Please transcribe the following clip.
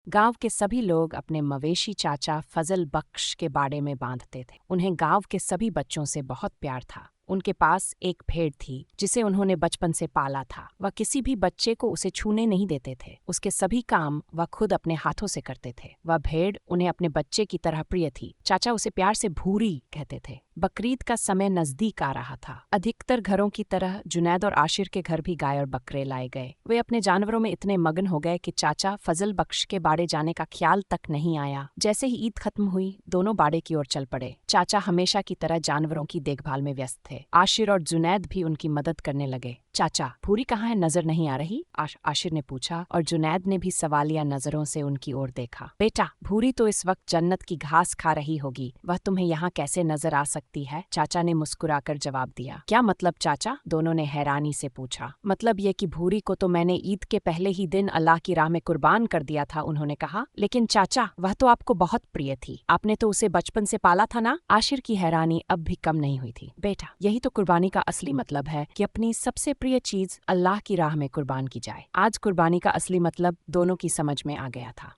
गांव के सभी लोग अपने मवेशी चाचा फजल बख्श के बाड़े में बांधते थे। उन्हें गांव के सभी बच्चों से बहुत प्यार था। उनके पास एक भेड़ थी जिसे उन्होंने बचपन से पाला था। वह किसी भी बच्चे को उसे छूने नहीं देते थे। उसके सभी काम वह खुद अपने हाथों से करते थे। वह भेड़ उन्हें अपने बच्चे की तरह प्रिय थी। चाचा उसे प्यार से भूरी कहते थे। बकरीद का समय नजदीक आ रहा था। अधिकतर घरों की तरह जुनैद और आशिर के घर भी गाय और बकरे लाए गए। वे अपने जानवरों में इतने मगन हो गए कि चाचा फजल बख्श के बाड़े जाने का ख्याल तक नहीं आया। जैसे ही ईद खत्म हुई, दोनों बाड़े की ओर चल पड़े। चाचा हमेशा की तरह जानवरों की देखभाल में व्यस्त थे। आशिर और जुनैद भी उनकी मदद करने लगे। चाचा, भूरी कहाँ है, नजर नहीं आ रही? आशिर ने पूछा और जुनैद ने भी सवालिया नजरों से उनकी ओर देखा। बेटा, भूरी तो इस वक्त जन्नत की घास खा रही होगी, वह तुम्हें यहाँ कैसे नजर आ सकती है? चाचा ने मुस्कुराकर जवाब दिया। क्या मतलब चाचा? दोनों ने हैरानी से पूछा। मतलब ये कि भूरी को तो मैंने ईद के पहले ही दिन अल्लाह की राह में कुर्बान कर दिया था, उन्होंने कहा। लेकिन चाचा, वह तो आपको बहुत प्रिय थी, आपने तो उसे बचपन से पाला था ना? आशिर की हैरानी अब भी कम नहीं हुई थी। बेटा, यही तो कुर्बानी का असली मतलब है कि अपनी सबसे प्रिय चीज अल्लाह की राह में कुर्बान की जाए। आज कुर्बानी का असली मतलब दोनों की समझ में आ गया था।